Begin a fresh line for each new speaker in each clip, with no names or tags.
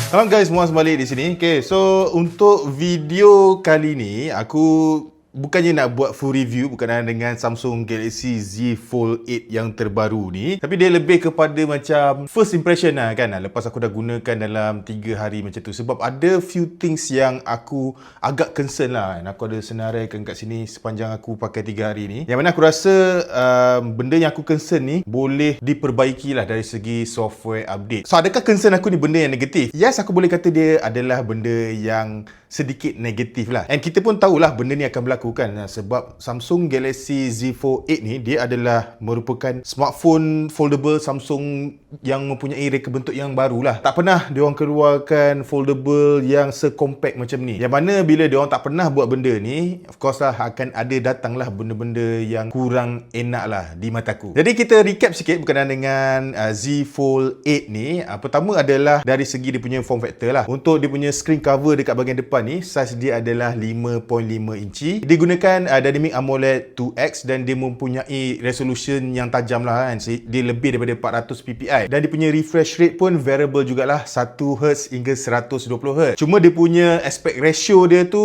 Hello guys, Muaz balik di sini. Okay, so untuk video kali ni aku bukannya nak buat full review berkenaan dengan Samsung Galaxy Z Fold 8 yang terbaru ni, tapi dia lebih kepada macam first impression lah kan, lepas aku dah gunakan dalam 3 hari macam tu. Sebab ada few things yang aku agak concern lah kan. Aku ada senaraikan kat sini sepanjang aku pakai 3 hari ni, yang mana aku rasa benda yang aku concern ni boleh diperbaiki lah dari segi software update. So adakah concern aku ni benda yang negatif? Yes, aku boleh kata dia adalah benda yang sedikit negatif lah. And kita pun tahulah benda ni akan berlaku kan, sebab Samsung Galaxy Z Fold 8 ni dia adalah merupakan smartphone foldable Samsung yang mempunyai reka bentuk yang baru lah. Tak pernah diorang keluarkan foldable yang se-compact macam ni. Yang mana bila diorang tak pernah buat benda ni, of course lah akan ada datang lah benda-benda yang kurang enak lah di mataku. Jadi kita recap sikit berkenaan dengan Z Fold 8 ni. Pertama adalah dari segi dia punya form factor lah. Untuk dia punya screen cover dekat bahagian depan ni, saiz dia adalah 5.5 inci. Dia gunakan Dynamic AMOLED 2X dan dia mempunyai resolution yang tajam lah kan. Dia lebih daripada 400 ppi dan dia punya refresh rate pun variable jugalah, 1Hz hingga 120Hz. Cuma dia punya aspect ratio dia tu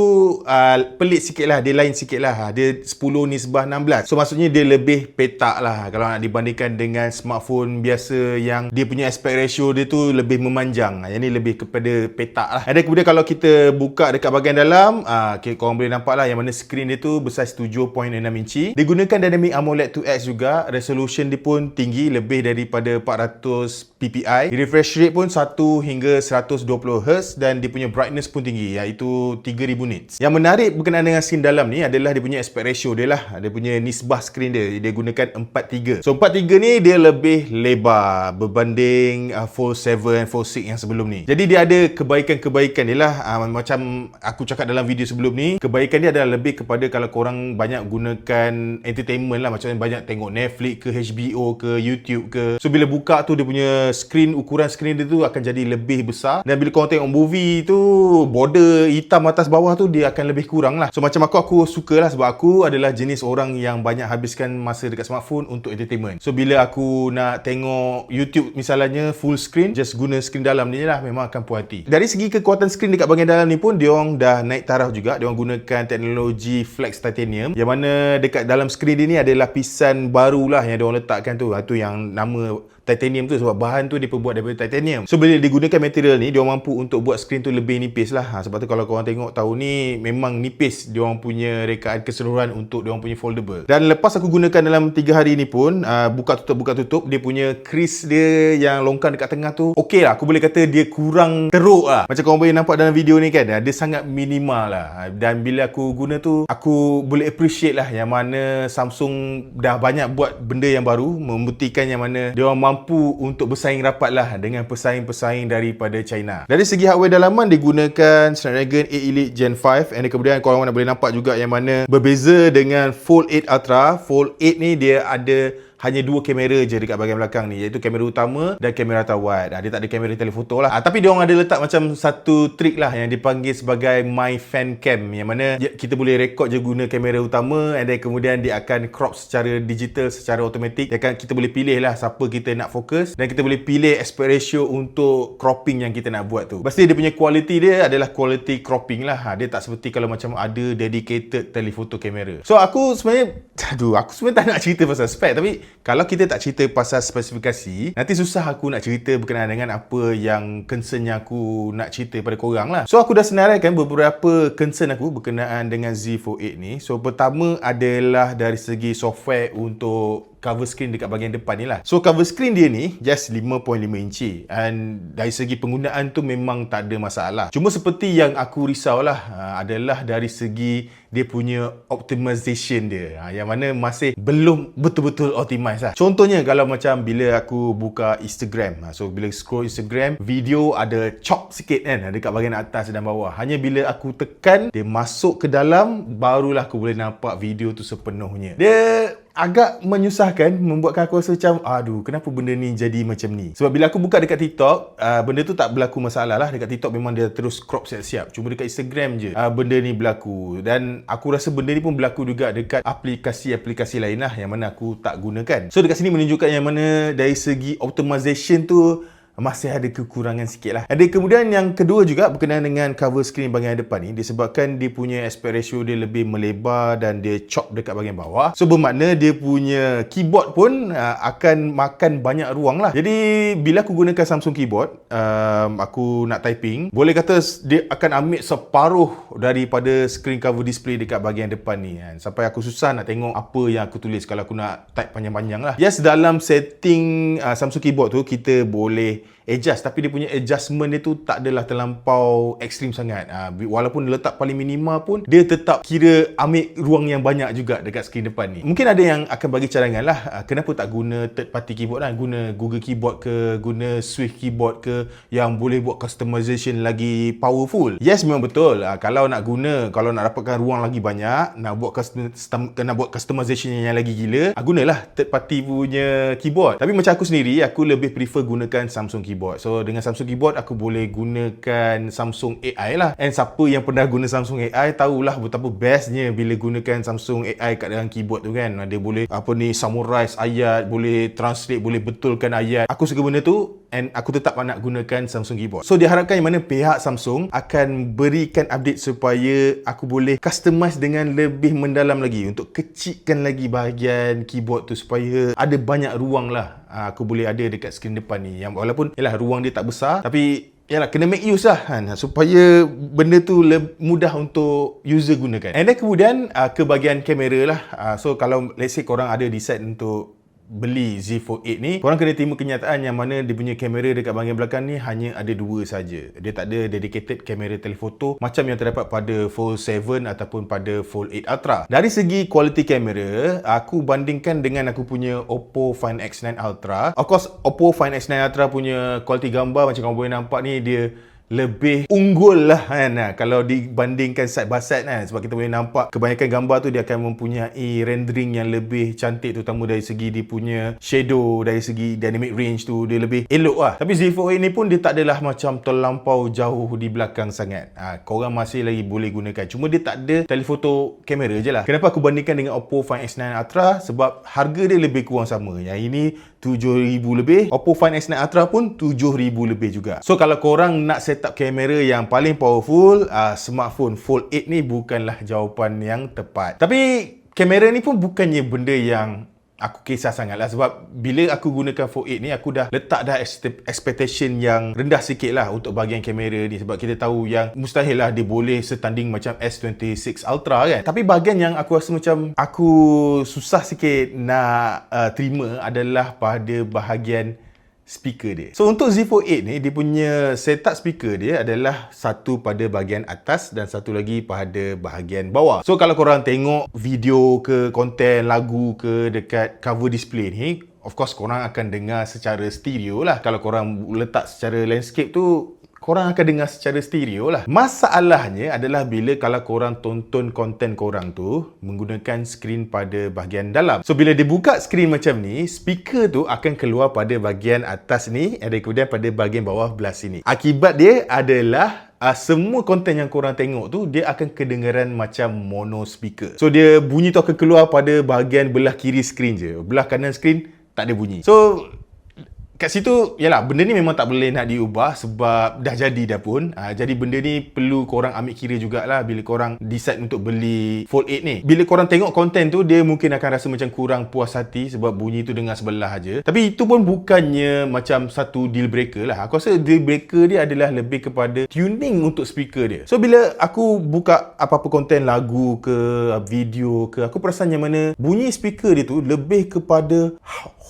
pelik sikit lah, dia lain sikit lah. Dia 10:16. So maksudnya dia lebih petak lah kalau nak dibandingkan dengan smartphone biasa yang dia punya aspect ratio dia tu lebih memanjang. Yang ni lebih kepada petak lah. Dan kemudian kalau kita buka dekat bahagian dalam, okay, korang boleh nampak lah yang mana screen dia tu bersaiz 7.6 inci. Dia gunakan Dynamic AMOLED 2X juga. Resolution dia pun tinggi, lebih daripada 400 ppi. Refresh rate pun 1 hingga 120Hz dan dia punya brightness pun tinggi, iaitu 3000 nits. Yang menarik berkenaan dengan screen dalam ni adalah dia punya aspect ratio dia lah. Dia punya nisbah screen dia gunakan 4:3. So 4:3 ni dia lebih lebar berbanding Fold 7 and Fold 6 yang sebelum ni. Jadi dia ada kebaikan-kebaikan dia lah. Macam aku cakap dalam video sebelum ni, kebaikan dia adalah lebih kepada kalau korang banyak gunakan entertainment lah, macam banyak tengok Netflix ke HBO ke YouTube ke. So bila buka tu dia punya screen, ukuran screen dia tu akan jadi lebih besar. Dan bila korang tengok movie tu, border hitam atas bawah tu dia akan lebih kurang lah. So macam aku suka lah, sebab aku adalah jenis orang yang banyak habiskan masa dekat smartphone untuk entertainment. So bila aku nak tengok YouTube misalnya full screen, just guna screen dalam ni lah, memang akan puas hati. Dari segi kekuatan screen dekat bahagian dalam ni pun diorang dah naik taraf juga. Diorang gunakan teknologi Flex Titanium, yang mana dekat dalam skrin dia ni ada lapisan baru lah yang diorang letakkan tu. Itu yang nama titanium tu, sebab bahan tu diperbuat daripada titanium. So bila digunakan material ni, diorang mampu untuk buat skrin tu lebih nipis lah. Sebab tu kalau korang tengok tahun ni memang nipis diorang punya rekaan keseluruhan untuk diorang punya foldable. Dan lepas aku gunakan dalam 3 hari ni pun, buka tutup, dia punya crease dia yang longkang dekat tengah tu, okey lah, aku boleh kata dia kurang teruk lah. Macam korang boleh nampak dalam video ni kan, dia sangat minimal lah. Dan bila aku guna tu, aku boleh appreciate lah yang mana Samsung dah banyak buat benda yang baru, membuktikan yang mana diorang mampu untuk bersaing rapat lah dengan pesaing-pesaing daripada China. Dari segi hardware dalaman, digunakan Snapdragon 8 Elite Gen 5, and kemudian korang boleh nampak juga yang mana berbeza dengan Fold 8 Ultra. Fold 8 ni dia ada hanya 2 kamera je dekat bahagian belakang ni, iaitu kamera utama dan kamera ultrawide. Dia tak ada kamera telefoto lah. Tapi diorang ada letak macam satu trik lah yang dipanggil sebagai My Fan Cam, yang mana kita boleh rekod je guna kamera utama, and then kemudian dia akan crop secara digital, secara automatik. Kita boleh pilih lah siapa kita nak fokus, dan kita boleh pilih aspect ratio untuk cropping yang kita nak buat tu. Pasti dia punya quality dia adalah quality cropping lah. Dia tak seperti kalau macam ada dedicated telefoto kamera. So aku sebenarnya tak nak cerita pasal spek, tapi kalau kita tak cerita pasal spesifikasi, nanti susah aku nak cerita berkenaan dengan apa yang concern yang aku nak cerita pada korang lah. So aku dah senaraikan beberapa concern aku berkenaan dengan Z Fold 8 ni. So pertama adalah dari segi software untuk cover screen dekat bahagian depan ni lah. So cover screen dia ni just 5.5 inci, and dari segi penggunaan tu memang tak ada masalah. Cuma seperti yang aku risau lah adalah dari segi dia punya optimization dia, yang mana masih belum betul-betul optimize lah. Contohnya kalau macam bila aku buka Instagram, so bila scroll Instagram, video ada chop sikit kan dekat bahagian atas dan bawah. Hanya bila aku tekan dia masuk ke dalam, barulah aku boleh nampak video tu sepenuhnya. Dia agak menyusahkan, membuatkan aku rasa macam kenapa benda ni jadi macam ni. Sebab bila aku buka dekat TikTok, benda tu tak berlaku masalah lah. Dekat TikTok memang dia terus crop siap-siap. Cuma dekat Instagram je benda ni berlaku. Dan aku rasa benda ni pun berlaku juga dekat aplikasi-aplikasi lain lah, yang mana aku tak gunakan. So dekat sini menunjukkan yang mana dari segi optimization tu masih ada kekurangan sikit lah. Ada kemudian yang kedua juga berkenaan dengan cover screen bahagian depan ni, disebabkan dia punya aspect ratio dia lebih melebar dan dia chop dekat bahagian bawah. So bermakna dia punya keyboard pun akan makan banyak ruang lah. Jadi bila aku gunakan Samsung keyboard, aku nak typing, boleh kata dia akan ambil separuh daripada screen cover display dekat bahagian depan ni kan. Sampai aku susah nak tengok apa yang aku tulis kalau aku nak type panjang-panjang lah. Yes, dalam setting Samsung keyboard tu kita boleh adjust, tapi dia punya adjustment dia tu tak adalah terlampau ekstrim sangat. Walaupun dia letak paling minima pun, dia tetap kira ambil ruang yang banyak juga dekat skrin depan ni. Mungkin ada yang akan bagi cadangan lah, kenapa tak guna third party keyboard lah, guna Google Keyboard ke, guna Swift Keyboard ke, yang boleh buat customization lagi powerful. Yes, memang betul. Kalau nak guna, kalau nak dapatkan ruang lagi banyak, nak buat customization yang lagi gila, gunalah third party punya keyboard. Tapi macam aku sendiri, aku lebih prefer gunakan Samsung keyboard. So dengan Samsung keyboard aku boleh gunakan Samsung AI lah. And siapa yang pernah guna Samsung AI tahulah betapa bestnya bila gunakan Samsung AI kat dalam keyboard tu kan. Dia boleh summarize ayat, boleh translate, boleh betulkan ayat. Aku suka benda tu and aku tetap nak gunakan Samsung keyboard. So diharapkan yang mana pihak Samsung akan berikan update supaya aku boleh customize dengan lebih mendalam lagi, untuk kecilkan lagi bahagian keyboard tu supaya ada banyak ruang lah aku boleh ada dekat skrin depan ni. Yang walaupun yalah ruang dia tak besar, tapi yalah kena make use lah kan, supaya benda tu mudah untuk user gunakan. And then kemudian ke bahagian kamera lah. So kalau let's say korang ada decide untuk beli Z Fold 8 ni, korang kena terima kenyataan yang mana dia punya kamera dekat bahagian belakang ni hanya ada dua saja. Dia tak ada dedicated kamera telefoto macam yang terdapat pada Fold 7 ataupun pada Fold 8 Ultra. Dari segi quality kamera, aku bandingkan dengan aku punya Oppo Find X9 Ultra. Of course, Oppo Find X9 Ultra punya quality gambar macam korang boleh nampak ni, dia lebih unggul lah kan, kalau dibandingkan side by side kan. Sebab kita boleh nampak kebanyakan gambar tu dia akan mempunyai rendering yang lebih cantik, terutama dari segi dia punya shadow, dari segi dynamic range tu dia lebih elok lah. Tapi Z Fold 8 ni pun dia tak adalah macam terlampau jauh di belakang sangat. Korang masih lagi boleh gunakan, cuma dia tak ada telephoto kamera je lah. Kenapa aku bandingkan dengan Oppo Find X9 Ultra? Sebab harga dia lebih kurang sama. Yang ini 7,000 lebih, Oppo Find X9 Ultra pun 7,000 lebih juga. So kalau korang nak set up kamera yang paling powerful, smartphone Fold 8 ni bukanlah jawapan yang tepat. Tapi kamera ni pun bukannya benda yang aku kisah sangat lah, sebab bila aku gunakan Fold 8 ni, aku dah letak dah expectation yang rendah sikit lah untuk bahagian kamera ni, sebab kita tahu yang mustahil lah dia boleh setanding macam S26 Ultra kan. Tapi bahagian yang aku rasa macam aku susah sikit nak terima adalah pada bahagian speaker dia. So untuk Z Fold 8 ni, dia punya setup speaker dia adalah satu pada bahagian atas dan satu lagi pada bahagian bawah. So kalau korang tengok video ke, konten lagu ke dekat cover display ni, of course korang akan dengar secara stereo lah. Kalau korang letak secara landscape tu, korang akan dengar secara stereo lah. Masalahnya adalah bila kalau korang tonton konten korang tu menggunakan skrin pada bahagian dalam. So bila dia buka skrin macam ni, speaker tu akan keluar pada bahagian atas ni, dan kemudian pada bahagian bawah belah sini. Akibat dia adalah semua konten yang korang tengok tu dia akan kedengaran macam mono speaker. So dia bunyi tu akan keluar pada bahagian belah kiri skrin je. Belah kanan skrin tak ada bunyi. So kat situ, yalah, benda ni memang tak boleh nak diubah sebab dah jadi dah pun. Jadi benda ni perlu korang ambil kira jugalah bila korang decide untuk beli Fold 8 ni. Bila korang tengok konten tu, dia mungkin akan rasa macam kurang puas hati sebab bunyi tu dengar sebelah aja. Tapi itu pun bukannya macam satu deal breaker lah. Aku rasa deal breaker dia adalah lebih kepada tuning untuk speaker dia. So bila aku buka apa-apa konten lagu ke, video ke, aku perasan yang mana bunyi speaker dia tu lebih kepada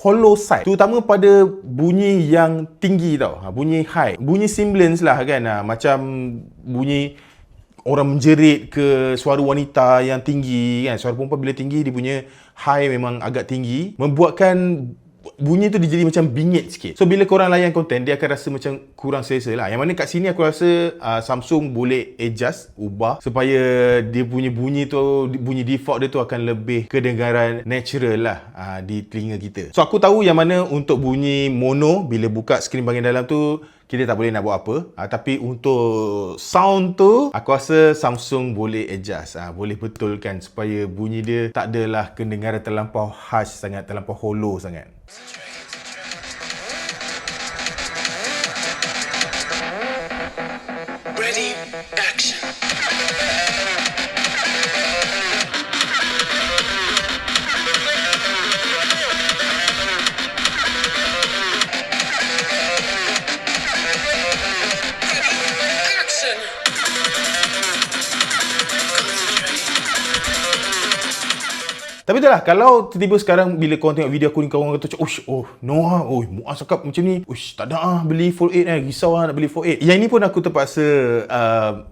hollow side, terutama pada bunyi yang tinggi tau, bunyi high, bunyi sibilance lah kan, macam bunyi orang menjerit ke, suara wanita yang tinggi kan. Suara perempuan bila tinggi, dia punya high memang agak tinggi, membuatkan bunyi tu dia jadi macam bingit sikit. So bila korang layan konten, dia akan rasa macam kurang selesa lah. Yang mana kat sini aku rasa Samsung boleh adjust, ubah supaya dia punya bunyi tu, bunyi default dia tu akan lebih kedengaran natural lah di telinga kita. So aku tahu yang mana untuk bunyi mono, bila buka skrin bahagian dalam tu kita tak boleh nak buat apa. Tapi untuk sound tu, aku rasa Samsung boleh adjust, boleh betulkan supaya bunyi dia tak adalah kedengaran terlampau harsh sangat, terlampau hollow sangat.
Action. Action.
Tapi itulah, kalau tiba-tiba sekarang bila korang tengok video aku ni, korang kata, Noah, Muaz cakap macam ni, tak ada beli Fold 8 risau nak beli Fold 8. Yang ini pun aku terpaksa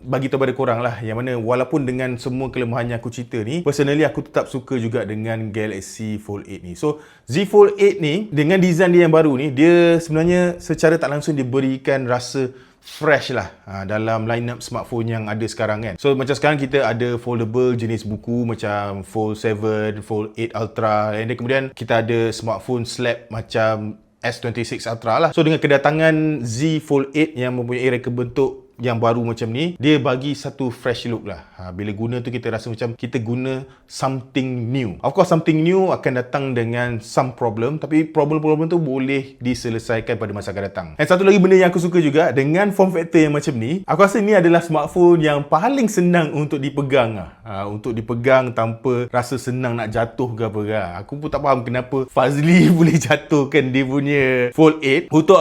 bagi tahu pada korang lah, yang mana walaupun dengan semua kelemahan yang aku cerita ni, personally aku tetap suka juga dengan Galaxy Fold 8 ni. So, Z Fold 8 ni, dengan design dia yang baru ni, dia sebenarnya secara tak langsung diberikan rasa fresh lah dalam line up smartphone yang ada sekarang kan. So macam sekarang kita ada foldable jenis buku macam Fold 7, Fold 8 Ultra, dan kemudian kita ada smartphone slab macam S26 Ultra lah. So dengan kedatangan Z Fold 8 yang mempunyai reka bentuk yang baru macam ni, dia bagi satu fresh look lah. Bila guna tu kita rasa macam kita guna something new. Of course something new akan datang dengan some problem, tapi problem-problem tu boleh diselesaikan pada masa akan datang. Dan satu lagi benda yang aku suka juga dengan form factor yang macam ni, aku rasa ni adalah smartphone yang paling senang untuk dipegang untuk dipegang tanpa rasa senang nak jatuh ke apa kan. Aku pun tak faham kenapa Fazli boleh jatuhkan dia punya Fold 8. Untuk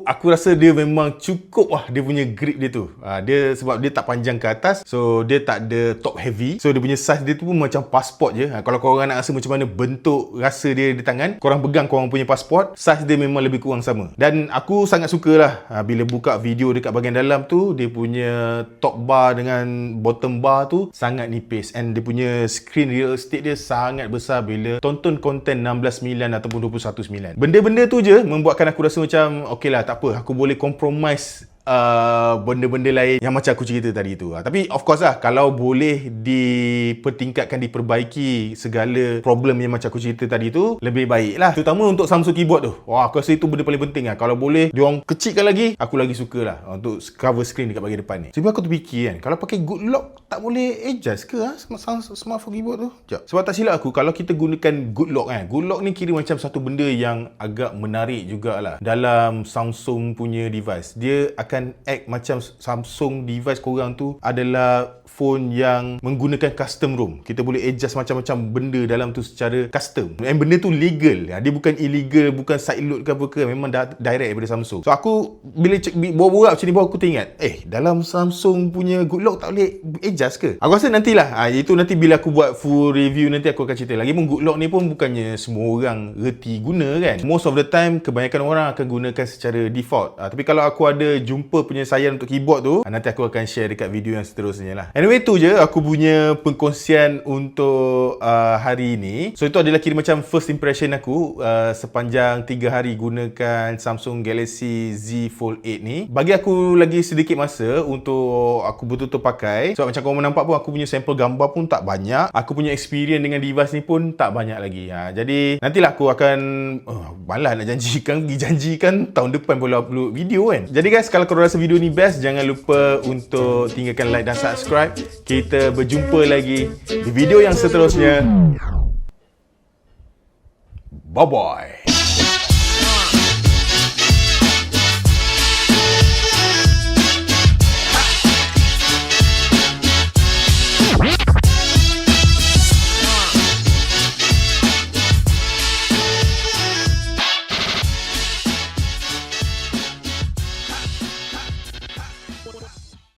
aku rasa dia memang cukup lah dia punya grip dia tu. Dia sebab dia tak panjang ke atas, so dia tak ada top heavy, so dia punya size dia tu pun macam pasport je. Kalau korang nak rasa macam mana bentuk rasa dia di tangan, korang pegang korang punya pasport, size dia memang lebih kurang sama. Dan aku sangat suka lah bila buka video dekat bahagian dalam tu, dia punya top bar dengan bottom bar tu sangat nipis, and dia punya screen real estate dia sangat besar bila tonton konten 16:9 ataupun 21:9. Benda-benda tu je membuatkan aku rasa macam okey lah, tak apa, aku boleh compromise benda-benda lain yang macam aku cerita tadi tu. Tapi of course lah, kalau boleh dipertingkatkan, diperbaiki segala problem yang macam aku cerita tadi tu, lebih baik lah. Terutama untuk Samsung keyboard tu, aku rasa itu benda paling penting lah. Kalau boleh diorang kecilkan lagi, aku lagi suka lah untuk cover screen dekat bahagian depan ni. Sebab aku terfikir kan, kalau pakai good lock tak boleh adjust ke smartphone keyboard tu? Sekejap. Sebab tak silap aku, kalau kita gunakan good lock kan, good lock ni kira macam satu benda yang agak menarik jugalah dalam Samsung punya device. Dia akan act macam Samsung device korang tu adalah phone yang menggunakan custom ROM. Kita boleh adjust macam-macam benda dalam tu secara custom. And benda tu legal. Dia bukan illegal, bukan sideload ke apa ke. Memang direct daripada Samsung. So aku bila borak macam ni, baru aku teringat, dalam Samsung punya good lock tak boleh adjust ke? Aku rasa nantilah. Itu nanti bila aku buat full review nanti aku akan cerita. Lagipun good lock ni pun bukannya semua orang reti guna kan. Most of the time kebanyakan orang akan gunakan secara default. Tapi kalau aku ada jumpa penyelesaian untuk keyboard tu, nanti aku akan share dekat video yang seterusnya lah. Anyway, tu je aku punya perkongsian untuk hari ini. So itu adalah kira macam first impression aku sepanjang 3 hari gunakan Samsung Galaxy Z Fold 8 ni. Bagi aku lagi sedikit masa untuk aku betul-betul pakai. Sebab macam korang nampak pun, aku punya sampel gambar pun tak banyak. Aku punya experience dengan device ni pun tak banyak lagi. Jadi nantilah aku akan malah nak janjikan tahun depan boleh upload video kan. Jadi guys, kalau korang rasa video ni best, jangan lupa untuk tinggalkan like dan subscribe. Kita berjumpa lagi di video yang seterusnya. Bye bye.